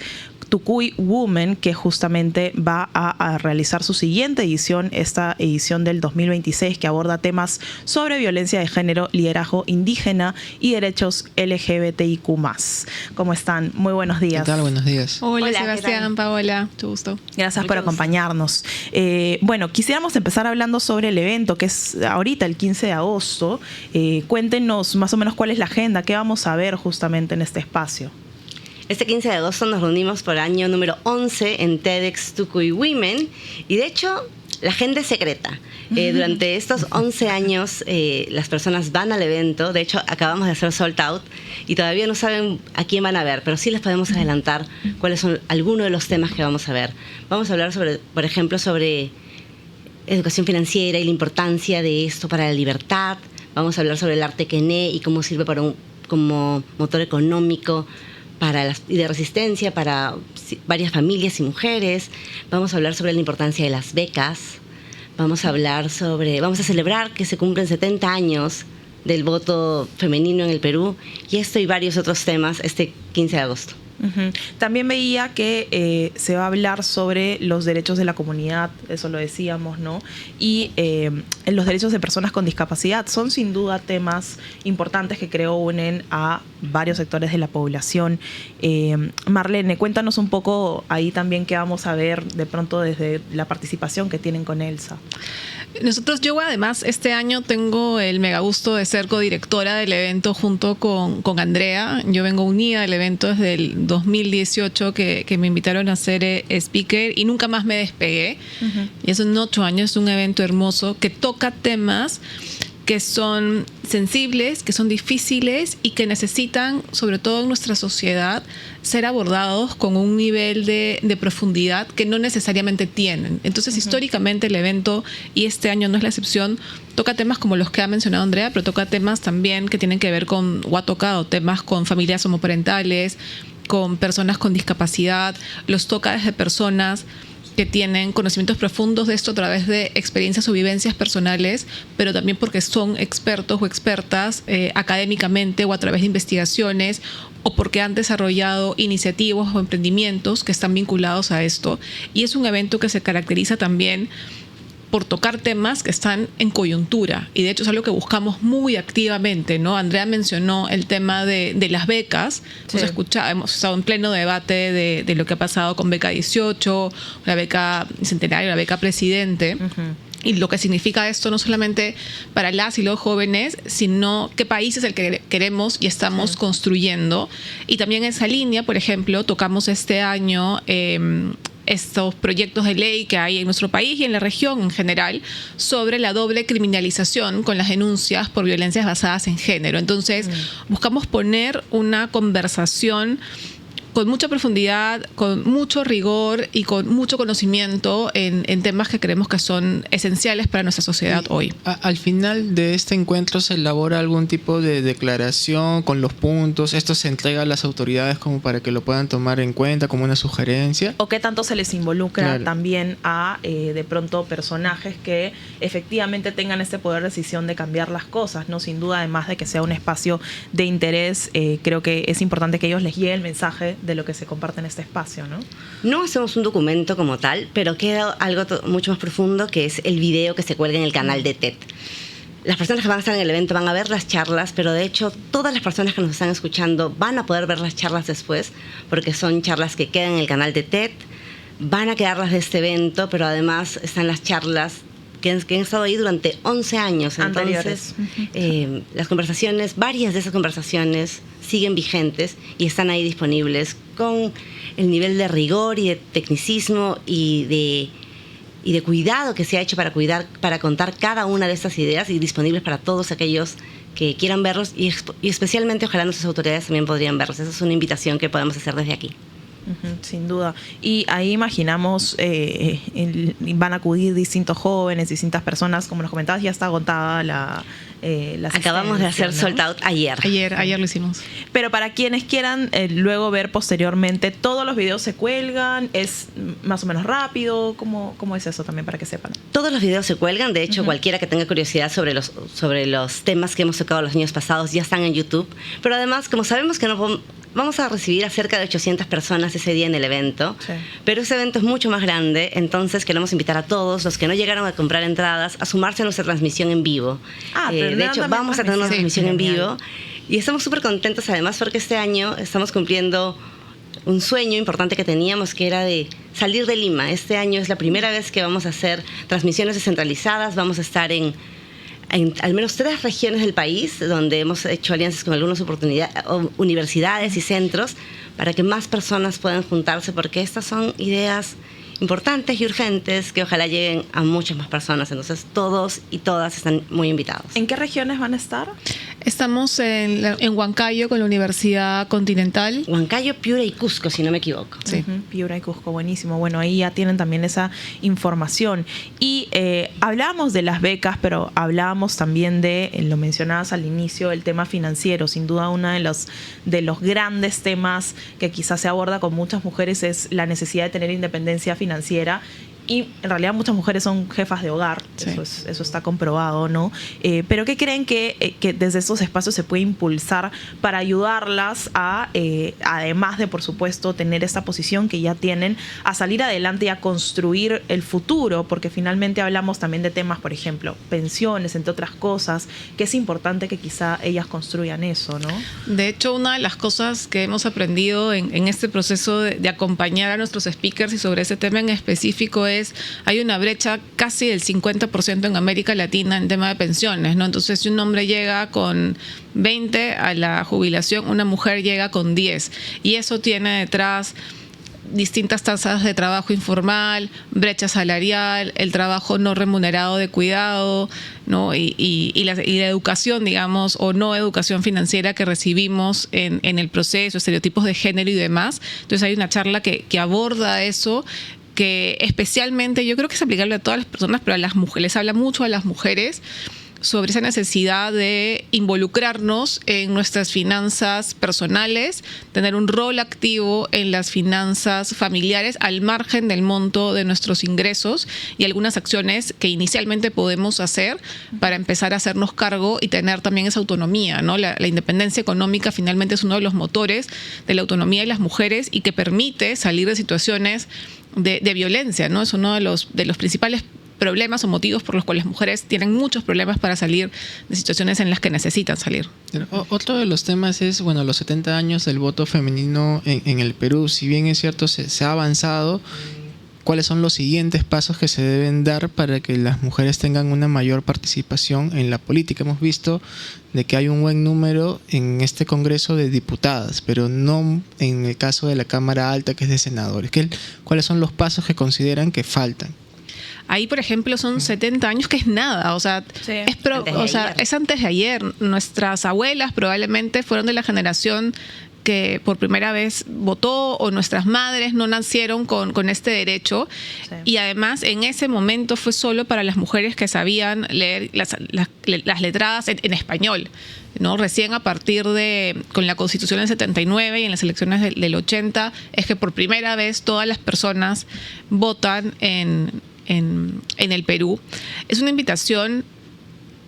Tucuy Women, que justamente va a realizar su siguiente edición, esta edición del 2026, que aborda temas sobre violencia de género, liderazgo indígena y derechos LGBTIQ+. ¿Cómo están? Muy buenos días. ¿Qué tal? Buenos días. Hola Sebastián, Paola, mucho gusto. Gracias por acompañarnos. Bueno, quisiéramos empezar hablando sobre el evento, que es ahorita el 15 de agosto. Cuéntenos más o menos cuál es la agenda, qué vamos a ver justamente en este espacio. Este 15 de agosto nos reunimos por año número 11 en TEDx Tucuy Women, y de hecho la agenda es secreta. Durante estos 11 años las personas van al evento. De hecho, acabamos de hacer sold out y todavía no saben a quién van a ver, pero sí les podemos adelantar cuáles son algunos de los temas que vamos a ver. Vamos a hablar sobre, por ejemplo, sobre educación financiera y la importancia de esto para la libertad. Vamos a hablar sobre el arte quené y cómo sirve como motor económico y de resistencia para varias familias y mujeres. Vamos a hablar sobre la importancia de las becas. Vamos a celebrar que se cumplen 70 años del voto femenino en el Perú, y esto y varios otros temas este 15 de agosto. También veía que se va a hablar sobre los derechos de la comunidad, eso lo decíamos, ¿no? Y los derechos de personas con discapacidad son sin duda temas importantes que creo unen a varios sectores de la población. Marlene, cuéntanos un poco ahí también qué vamos a ver de pronto desde la participación que tienen con ELSA. Yo además este año tengo el mega gusto de ser codirectora del evento junto con Andrea. Yo vengo unida al evento desde el 2018 que me invitaron a ser speaker y nunca más me despegué. Y son 8 años, es un evento hermoso que toca temas que son sensibles, que son difíciles y que necesitan, sobre todo en nuestra sociedad, ser abordados con un nivel de profundidad que no necesariamente tienen. Entonces, históricamente el evento, y este año no es la excepción, toca temas como los que ha mencionado Andrea, pero toca temas también que tienen que ver o ha tocado temas con familias homoparentales, con personas con discapacidad, los toca desde personas que tienen conocimientos profundos de esto a través de experiencias o vivencias personales, pero también porque son expertos o expertas académicamente o a través de investigaciones, o porque han desarrollado iniciativas o emprendimientos que están vinculados a esto. Y es un evento que se caracteriza también por tocar temas que están en coyuntura, y de hecho es algo que buscamos muy activamente, ¿no? Andrea mencionó el tema de las becas. Sí. Hemos estado en pleno debate de lo que ha pasado con Beca 18, la beca Centenario, la beca Presidente. Y lo que significa esto no solamente para las y los jóvenes, sino qué país es el que queremos y estamos construyendo. Y también en esa línea, por ejemplo, tocamos este año estos proyectos de ley que hay en nuestro país y en la región en general sobre la doble criminalización con las denuncias por violencias basadas en género. Entonces, buscamos poner una conversación con mucha profundidad, con mucho rigor y con mucho conocimiento en temas que creemos que son esenciales para nuestra sociedad hoy. Al final de este encuentro se elabora algún tipo de declaración con los puntos. Esto se entrega a las autoridades como para que lo puedan tomar en cuenta como una sugerencia. ¿O qué tanto se les involucra también a de pronto personajes que efectivamente tengan este poder de decisión de cambiar las cosas, ¿no? Sin duda, además de que sea un espacio de interés, creo que es importante que ellos les llegue el mensaje de lo que se comparte en este espacio, ¿no? No hacemos un documento como tal, pero queda algo mucho más profundo, que es el video que se cuelga en el canal de TED. Las personas que van a estar en el evento van a ver las charlas, pero de hecho todas las personas que nos están escuchando van a poder ver las charlas después, porque son charlas que quedan en el canal de TED, van a quedarlas de este evento, pero además están las charlas que han estado ahí durante 11 años. Entonces, las conversaciones, varias de esas conversaciones siguen vigentes y están ahí disponibles con el nivel de rigor y de tecnicismo y de cuidado que se ha hecho para contar cada una de estas ideas, y disponibles para todos aquellos que quieran verlos, y especialmente ojalá nuestras autoridades también podrían verlos. Esa es una invitación que podemos hacer desde aquí. Sin duda. Y ahí imaginamos, van a acudir distintos jóvenes, distintas personas, como nos comentabas, ya está agotada la Acabamos de hacer, ¿no?, sold out ayer. Ayer lo hicimos. Pero para quienes quieran luego ver posteriormente, ¿todos los videos se cuelgan? ¿Es más o menos rápido? ¿Cómo es eso también, para que sepan? Todos los videos se cuelgan. De hecho, cualquiera que tenga curiosidad sobre los temas que hemos tocado los años pasados ya están en YouTube. Pero además, como sabemos que vamos a recibir a cerca de 800 personas ese día en el evento, pero ese evento es mucho más grande, entonces queremos invitar a todos los que no llegaron a comprar entradas a sumarse a nuestra transmisión en vivo. De hecho, vamos a tener una transmisión en vivo, y estamos súper contentos además porque este año estamos cumpliendo un sueño importante que teníamos, que era de salir de Lima. Este año es la primera vez que vamos a hacer transmisiones descentralizadas. Vamos a estar en al menos 3 regiones del país, donde hemos hecho alianzas con algunas universidades y centros para que más personas puedan juntarse, porque estas son ideas importantes y urgentes que ojalá lleguen a muchas más personas. Entonces todos y todas están muy invitados. ¿En qué regiones van a estar? Estamos en Huancayo con la Universidad Continental. Huancayo, Piura y Cusco, si no me equivoco. Sí. Piura y Cusco, buenísimo. Bueno, ahí ya tienen también esa información. Y hablábamos de las becas, pero hablábamos también lo mencionabas al inicio, el tema financiero. Sin duda, uno de los grandes temas que quizás se aborda con muchas mujeres es la necesidad de tener independencia financiera. Y en realidad muchas mujeres son jefas de hogar, sí. Eso está comprobado, ¿no? Pero ¿qué creen que desde esos espacios se puede impulsar para ayudarlas a, además de, por supuesto, tener esta posición que ya tienen, a salir adelante y a construir el futuro? Porque finalmente hablamos también de temas, por ejemplo, pensiones, entre otras cosas, que es importante que quizá ellas construyan eso, ¿no? De hecho, una de las cosas que hemos aprendido en este proceso de acompañar a nuestros speakers y sobre ese tema en específico hay una brecha casi del 50% en América Latina en tema de pensiones, ¿no? Entonces, si un hombre llega con 20 a la jubilación, una mujer llega con 10. Y eso tiene detrás distintas tasas de trabajo informal, brecha salarial, el trabajo no remunerado de cuidado, ¿no? y la educación, digamos, o no educación financiera que recibimos en el proceso, estereotipos de género y demás. Entonces hay una charla que aborda eso, que especialmente yo creo que es aplicable a todas las personas, pero a las mujeres, les habla mucho a las mujeres sobre esa necesidad de involucrarnos en nuestras finanzas personales, tener un rol activo en las finanzas familiares al margen del monto de nuestros ingresos, y algunas acciones que inicialmente podemos hacer para empezar a hacernos cargo y tener también esa autonomía, ¿no? La independencia económica finalmente es uno de los motores de la autonomía de las mujeres y que permite salir de situaciones de violencia, ¿no? Es uno de los principales problemas o motivos por los cuales las mujeres tienen muchos problemas para salir de situaciones en las que necesitan salir. Otro de los temas es, los 70 años del voto femenino en el Perú. Si bien es cierto, se ha avanzado, cuáles son los siguientes pasos que se deben dar para que las mujeres tengan una mayor participación en la política. Hemos visto de que hay un buen número en este Congreso de diputadas, pero no en el caso de la Cámara Alta, que es de senadores. ¿Cuáles son los pasos que consideran que faltan? Ahí, por ejemplo, son 70 años, que es nada. O sea, Sí, es antes de ayer. Nuestras abuelas probablemente fueron de la generación que por primera vez votó, o nuestras madres no nacieron con este derecho. Sí. Y además, en ese momento fue solo para las mujeres que sabían leer las letradas en español, ¿no? Recién a partir con la Constitución del 79 y en las elecciones del 80, es que por primera vez todas las personas votan en el Perú. Es una invitación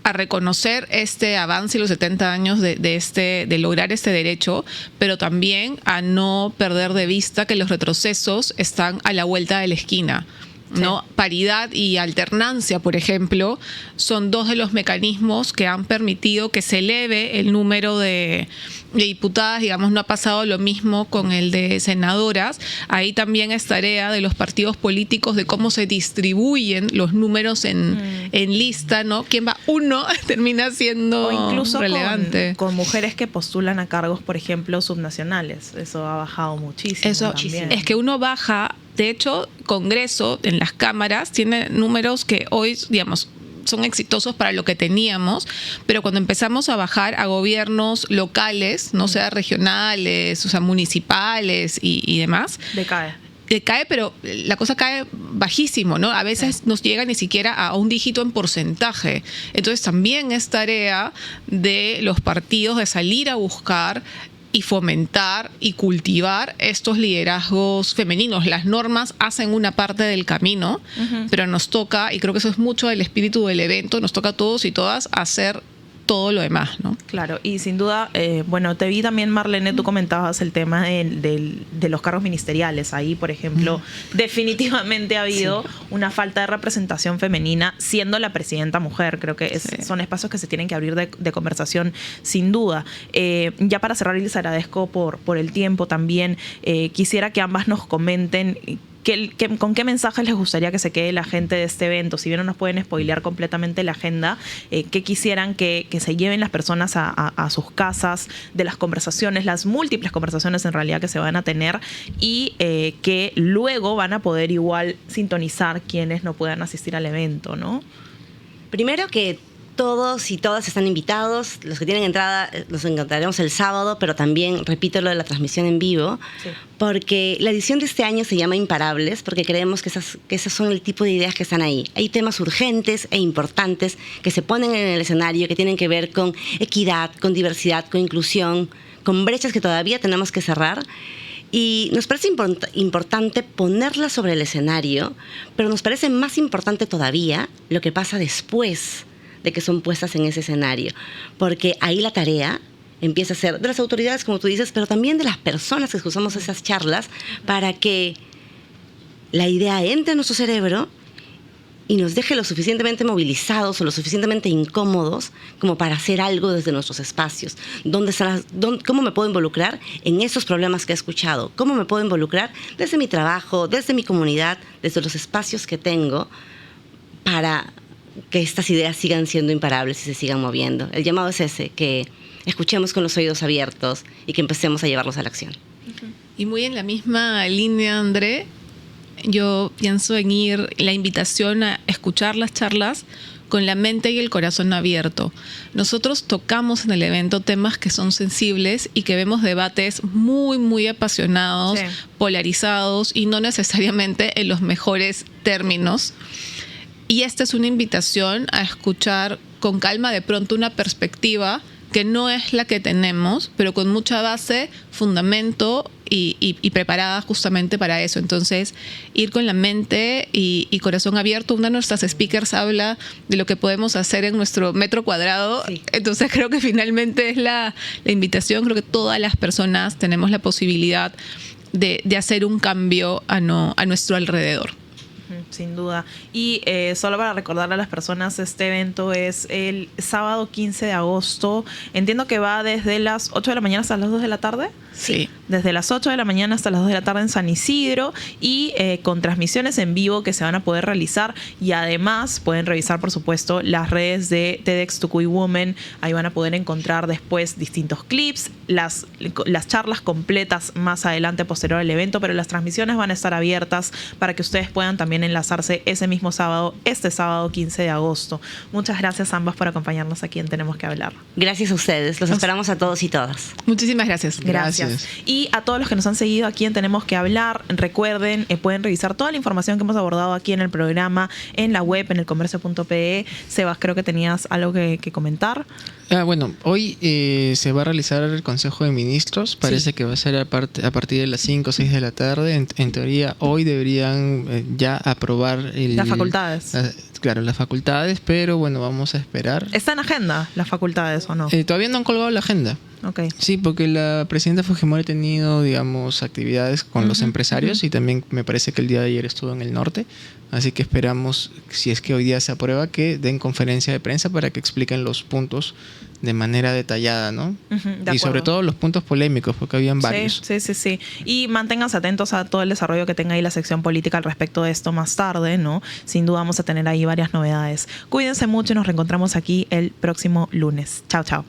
a reconocer este avance y los 70 años de lograr este derecho, pero también a no perder de vista que los retrocesos están a la vuelta de la esquina, ¿no? Sí. Paridad y alternancia, por ejemplo, son dos de los mecanismos que han permitido que se eleve el número de diputadas. Digamos, no ha pasado lo mismo con el de senadoras. Ahí también es tarea de los partidos políticos de cómo se distribuyen los números en lista, ¿no? Quién va uno termina siendo o incluso relevante. Con mujeres que postulan a cargos, por ejemplo, subnacionales. Eso ha bajado muchísimo. Eso también. es que uno baja. De hecho, Congreso en las cámaras tiene números que hoy, digamos, son exitosos para lo que teníamos, pero cuando empezamos a bajar a gobiernos locales, no sea regionales, o sea, municipales y demás, cae, pero la cosa cae bajísimo, ¿no? A veces no llega ni siquiera a un dígito en porcentaje. Entonces también es tarea de los partidos de salir a buscar y fomentar y cultivar estos liderazgos femeninos. Las normas hacen una parte del camino, pero nos toca, y creo que eso es mucho del espíritu del evento, nos toca a todos y todas hacer todo lo demás, ¿no? Claro, y sin duda, bueno, te vi también, Marlene, tú comentabas el tema de los cargos ministeriales. Ahí, por ejemplo, definitivamente ha habido una falta de representación femenina, siendo la presidenta mujer. Creo que son espacios que se tienen que abrir de conversación, sin duda. Ya para cerrar, y les agradezco por el tiempo también, quisiera que ambas nos comenten ¿con qué mensajes les gustaría que se quede la gente de este evento? Si bien no nos pueden spoilear completamente la agenda, ¿qué quisieran que se lleven las personas a sus casas, de las conversaciones, las múltiples conversaciones en realidad que se van a tener, y que luego van a poder igual sintonizar quienes no puedan asistir al evento, ¿no? Primero, que todos y todas están invitados. Los que tienen entrada los encontraremos el sábado, pero también, repito, lo de la transmisión en vivo, porque la edición de este año se llama Imparables, porque creemos que esas son el tipo de ideas que están ahí. Hay temas urgentes e importantes que se ponen en el escenario, que tienen que ver con equidad, con diversidad, con inclusión, con brechas que todavía tenemos que cerrar. Y nos parece importante ponerlas sobre el escenario, pero nos parece más importante todavía lo que pasa después de que son puestas en ese escenario, porque ahí la tarea empieza a ser de las autoridades, como tú dices, pero también de las personas que escuchamos esas charlas, para que la idea entre a nuestro cerebro y nos deje lo suficientemente movilizados o lo suficientemente incómodos como para hacer algo desde nuestros espacios. ¿Cómo me puedo involucrar en esos problemas que he escuchado? ¿Cómo me puedo involucrar desde mi trabajo, desde mi comunidad, desde los espacios que tengo, para que estas ideas sigan siendo imparables y se sigan moviendo? El llamado es ese, que escuchemos con los oídos abiertos y que empecemos a llevarlos a la acción. Y muy en la misma línea, André, yo pienso en la invitación a escuchar las charlas con la mente y el corazón abierto. Nosotros tocamos en el evento temas que son sensibles y que vemos debates muy, muy apasionados, polarizados y no necesariamente en los mejores términos. Y esta es una invitación a escuchar con calma de pronto una perspectiva que no es la que tenemos, pero con mucha base, fundamento y preparada justamente para eso. Entonces, ir con la mente y corazón abierto. Una de nuestras speakers habla de lo que podemos hacer en nuestro metro cuadrado. Sí. Entonces, creo que finalmente es la invitación. Creo que todas las personas tenemos la posibilidad de hacer un cambio a nuestro alrededor. Sin duda. Y solo para recordarle a las personas, este evento es el sábado 15 de agosto. Entiendo que va desde las 8 de la mañana hasta las 2 de la tarde. Sí. Desde las 8 de la mañana hasta las 2 de la tarde en San Isidro y con transmisiones en vivo que se van a poder realizar, y además pueden revisar por supuesto las redes de TEDx Tucuy Women. Ahí van a poder encontrar después distintos clips, las charlas completas más adelante posterior al evento, pero las transmisiones van a estar abiertas para que ustedes puedan también enlazarse ese mismo sábado, este sábado 15 de agosto. Muchas gracias ambas por acompañarnos aquí en Tenemos que Hablar. Gracias a ustedes, los esperamos a todos y todas. Muchísimas gracias. Gracias. Y a todos los que nos han seguido aquí en Tenemos que Hablar, recuerden, pueden revisar toda la información que hemos abordado aquí en el programa, en la web, en elcomercio.pe. Sebas, creo que tenías algo que comentar. Bueno, hoy se va a realizar el Consejo de Ministros. Parece que va a ser a partir de las 5 o 6 de la tarde. En teoría, hoy deberían ya aprobar Las facultades. Claro, las facultades, pero bueno, vamos a esperar. ¿Está en agenda las facultades o no? Todavía no han colgado la agenda. Okay. Sí, porque la presidenta Fujimori ha tenido, digamos, actividades con los empresarios y también me parece que el día de ayer estuvo en el norte. Así que esperamos, si es que hoy día se aprueba, que den conferencia de prensa para que expliquen los puntos de manera detallada, ¿no? Y sobre todo los puntos polémicos, porque habían varios. Sí. Y manténganse atentos a todo el desarrollo que tenga ahí la sección política al respecto de esto más tarde, ¿no? Sin duda vamos a tener ahí varias novedades. Cuídense mucho y nos reencontramos aquí el próximo lunes. Chao, chao.